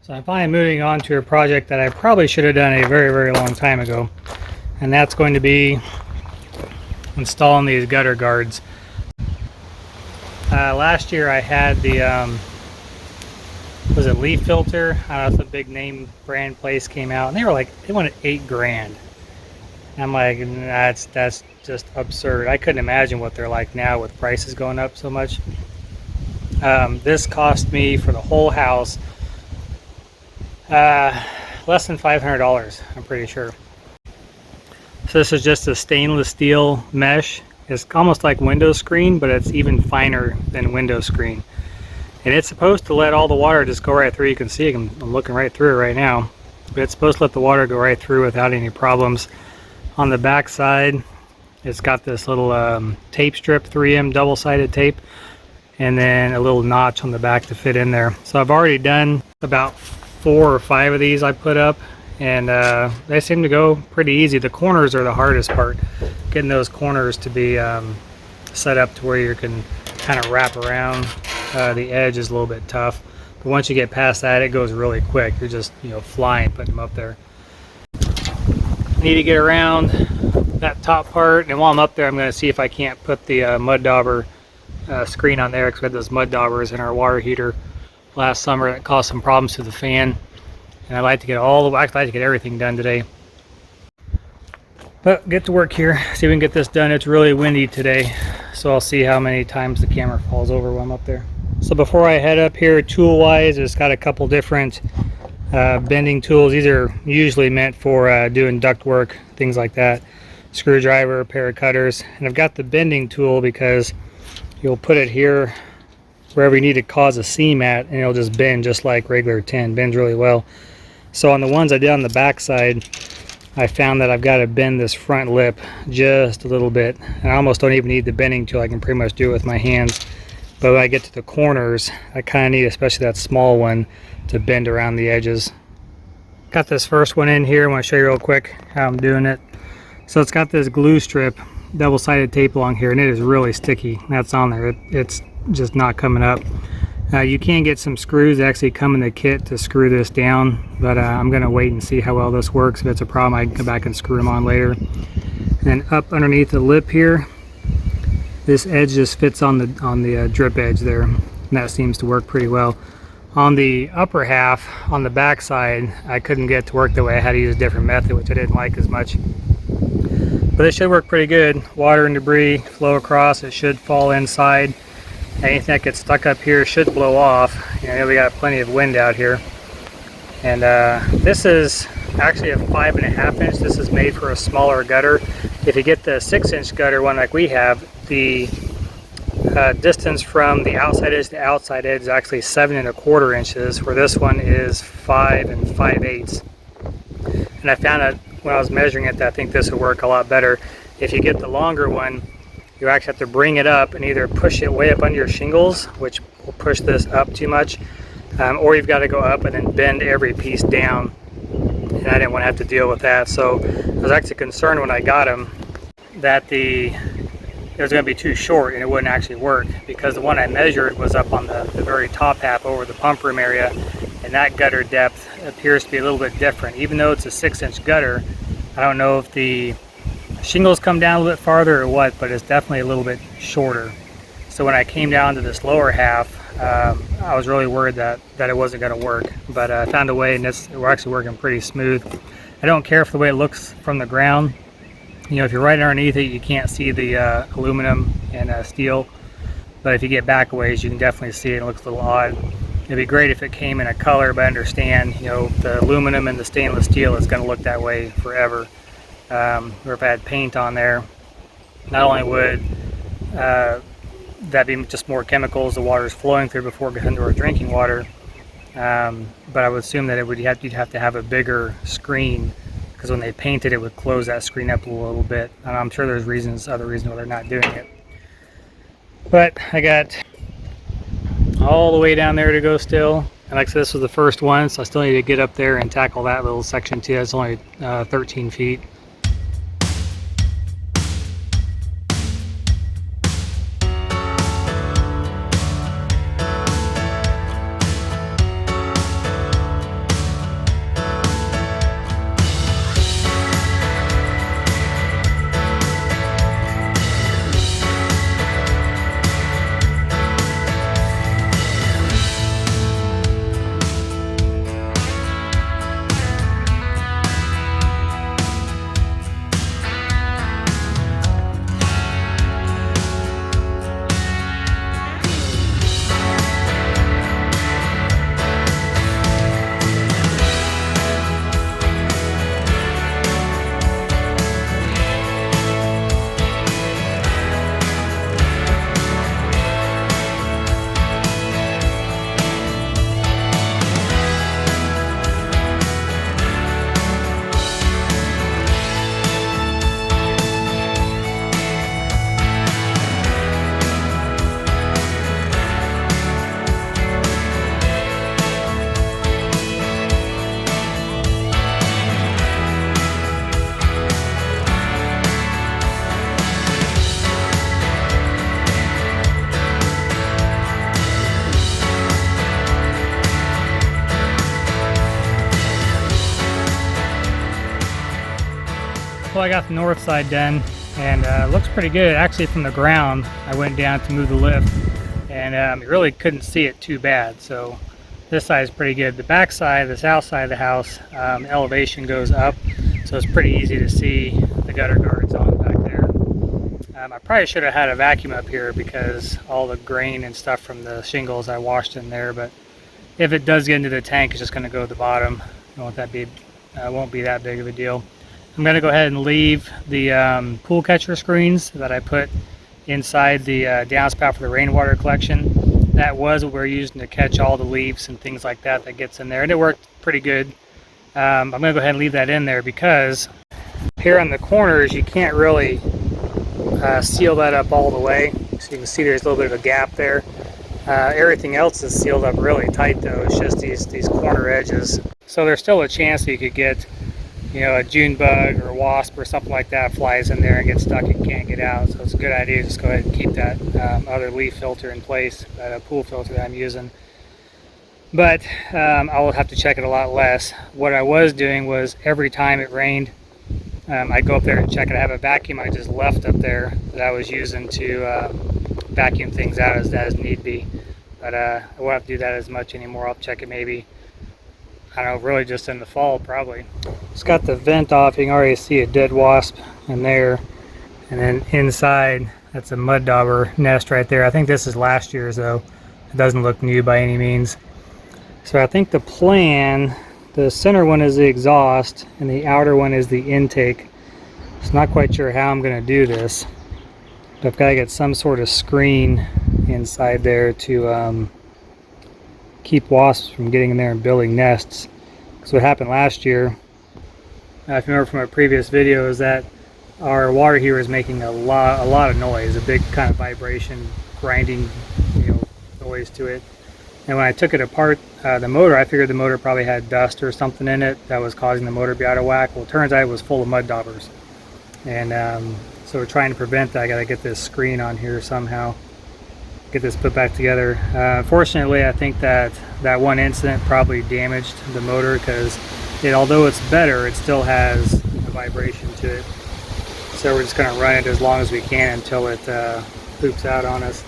So I'm finally moving on to a project that I probably should have done a very, very long time ago. And that's going to be installing these gutter guards. Last year I had the, was it leaf filter? I don't know if the big name brand place came out, and they wanted $8,000. I'm like, that's just absurd. I couldn't imagine what they're like now with prices going up so much. This cost me for the whole house less than $500, I'm pretty sure. So this is just a stainless steel mesh. It's almost like window screen, but it's even finer than window screen. And it's supposed to let all the water just go right through. You can see it, I'm looking right through it right now. But it's supposed to let the water go right through without any problems. On the back side, it's got this little tape strip, 3M double-sided tape, and then a little notch on the back to fit in there. So I've already done about 4 or 5 of these I put up, and they seem to go pretty easy. The corners are the hardest part. Getting those corners to be set up to where you can kind of wrap around the edge is a little bit tough. But once you get past that, it goes really quick. You're just, flying putting them up there. Need to get around that top part, and while I'm up there, I'm going to see if I can't put the mud dauber screen on there, because we had those mud daubers in our water heater last summer that caused some problems to the fan, and I'd like to get I'd like to get everything done today. But get to work here, see if we can get this done. It's really windy today, so I'll see how many times the camera falls over while I'm up there. So before I head up here, tool wise, it's got a couple different bending tools. These are usually meant for doing duct work, things like that. Screwdriver, a pair of cutters, and I've got the bending tool because you'll put it here wherever you need to cause a seam at, and it'll just bend just like regular tin. Bends really well. So on the ones I did on the back side, I found that I've got to bend this front lip just a little bit, and I almost don't even need the bending tool. I can pretty much do it with my hands. But when I get to the corners, I kind of need, especially that small one, to bend around the edges. Got this first one in here. I want to show you real quick how I'm doing it. So it's got this glue strip, double-sided tape along here, and it is really sticky. That's on there. It's just not coming up. You can get some screws that actually come in the kit to screw this down, but I'm going to wait and see how well this works. If it's a problem, I can come back and screw them on later. And up underneath the lip here, this edge just fits on the drip edge there, and that seems to work pretty well. On the upper half, on the back side, I couldn't get it to work that way. I had to use a different method, which I didn't like as much. But it should work pretty good. Water and debris flow across. It should fall inside. Anything that gets stuck up here should blow off. We got plenty of wind out here. And this is actually a 5.5 inch. This is made for a smaller gutter. If you get the 6-inch gutter one like we have, the distance from the outside edge to the outside edge is actually 7.25 inches, where this one is 5 5/8. And I found out when I was measuring it that I think this would work a lot better. If you get the longer one, you actually have to bring it up and either push it way up under your shingles, which will push this up too much, or you've got to go up and then bend every piece down, and I didn't want to have to deal with that. So I was actually concerned when I got them that it was going to be too short and it wouldn't actually work, because the one I measured was up on the very top half over the pump room area, and that gutter depth appears to be a little bit different. Even though it's a 6-inch gutter, I don't know if the shingles come down a little bit farther or what, but it's definitely a little bit shorter. So when I came down to this lower half, I was really worried that it wasn't going to work, but I found a way, and we're actually working pretty smooth. I don't care for the way it looks from the ground. If you're right underneath it, you can't see the aluminum and steel, but if you get back a ways, you can definitely see it. It looks a little odd. It'd be great if it came in a color, but I understand, the aluminum and the stainless steel is going to look that way forever. Or if I had paint on there, not only would that be just more chemicals the water is flowing through before it gets into our drinking water, but I would assume that you'd have to have a bigger screen, because when they paint it, it would close that screen up a little bit. And I'm sure there's other reasons why they're not doing it. But I got all the way down there to go still. And like I said, this was the first one, so I still need to get up there and tackle that little section too. It's only 13 feet. so I got the north side done, and looks pretty good. Actually, from the ground, I went down to move the lift, and really couldn't see it too bad. So this side is pretty good. The back side, the south side of the house, elevation goes up, so it's pretty easy to see the gutter guards on back there. I probably should have had a vacuum up here because all the grain and stuff from the shingles I washed in there, but if it does get into the tank, it's just going to go to the bottom. It won't be that big of a deal. I'm going to go ahead and leave the pool catcher screens that I put inside the downspout for the rainwater collection. That was what we're using to catch all the leaves and things like that gets in there, and it worked pretty good. I'm going to go ahead and leave that in there because here on the corners you can't really seal that up all the way. So you can see there's a little bit of a gap there. Everything else is sealed up really tight though. It's just these corner edges. So there's still a chance that you could get, you know, a June bug or a wasp or something like that flies in there and gets stuck and can't get out. So it's a good idea to just go ahead and keep that other leaf filter in place, that pool filter that I'm using. But I'll have to check it a lot less. What I was doing was every time it rained, I'd go up there and check it. I have a vacuum I just left up there that I was using to vacuum things out as need be. But I won't have to do that as much anymore. I'll check it maybe, I don't know, really just in the fall probably. It's got the vent off. You can already see a dead wasp in there. And then inside, that's a mud dauber nest right there. I think this is last year's though. It doesn't look new by any means. So I think the plan, the center one is the exhaust and the outer one is the intake. So not quite sure how I'm going to do this. But I've got to get some sort of screen inside there to keep wasps from getting in there and building nests. Because what happened last year, if you remember from a previous video, is that our water heater is making a lot of noise, a big kind of vibration, grinding, you know, noise to it. And when I took it apart, the motor, I figured the motor probably had dust or something in it that was causing the motor to be out of whack. Well, it turns out it was full of mud daubers. And so we're trying to prevent that. I got to get this screen on here somehow, get this put back together. Fortunately, I think that one incident probably damaged the motor because although it's better, it still has a vibration to it. So we're just going to run it as long as we can until it poops out on us.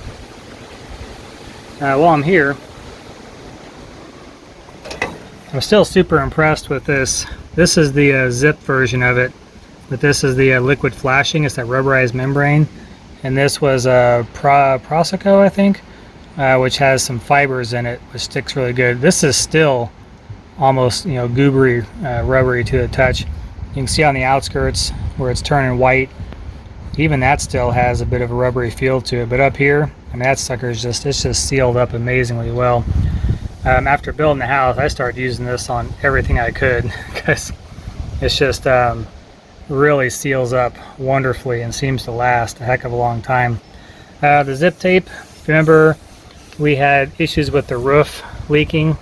While I'm here, I'm still super impressed with this. This is the zip version of it, but this is the liquid flashing. It's that rubberized membrane, and this was a Prosico, I think, which has some fibers in it, which sticks really good. This is still almost, you know, goobery, rubbery to the touch. You can see on the outskirts where it's turning white. Even that still has a bit of a rubbery feel to it. But up here, I mean, that sucker is just sealed up amazingly well. After building the house, I started using this on everything I could because it's just really seals up wonderfully and seems to last a heck of a long time. The zip tape, if you remember, we had issues with the roof leaking.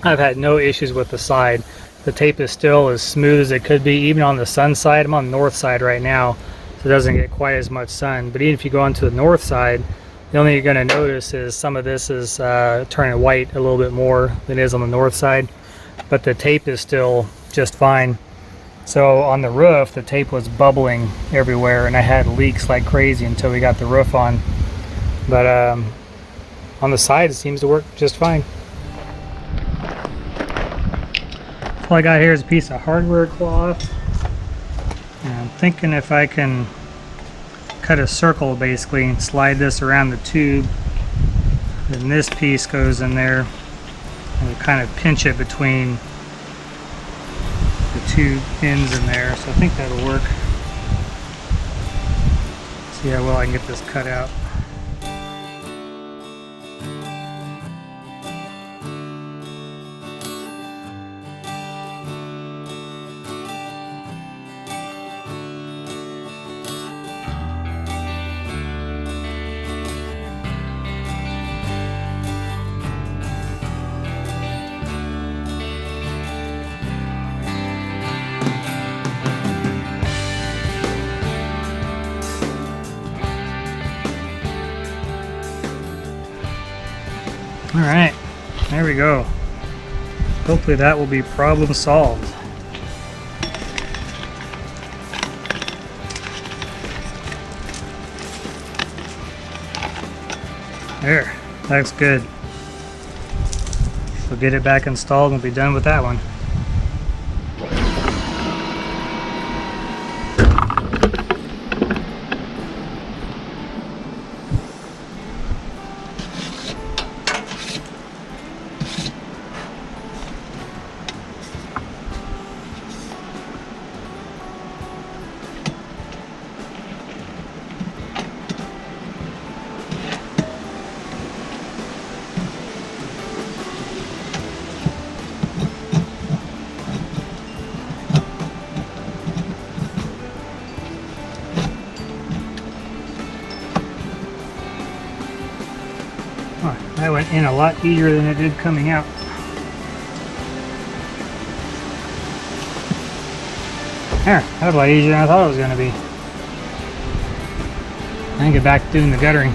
I've had no issues with the side. The tape is still as smooth as it could be, even on the sun side. I'm on the north side right now, so it doesn't get quite as much sun. But even if you go onto the north side, the only thing you're going to notice is some of this is turning white a little bit more than it is on the north side, but the tape is still just fine. So on the roof, the tape was bubbling everywhere, and I had leaks like crazy until we got the roof on. But on the side, it seems to work just fine. All I got here is a piece of hardware cloth. And I'm thinking if I can cut a circle basically and slide this around the tube, then this piece goes in there and kind of pinch it between the two ends in there. So I think that'll work. See how well I can get this cut out. Alright, there we go. Hopefully that will be problem solved. There, that's good. We'll get it back installed and we'll be done with that one. That went in a lot easier than it did coming out. There, that was a lot easier than I thought it was going to be. I can get back to doing the guttering.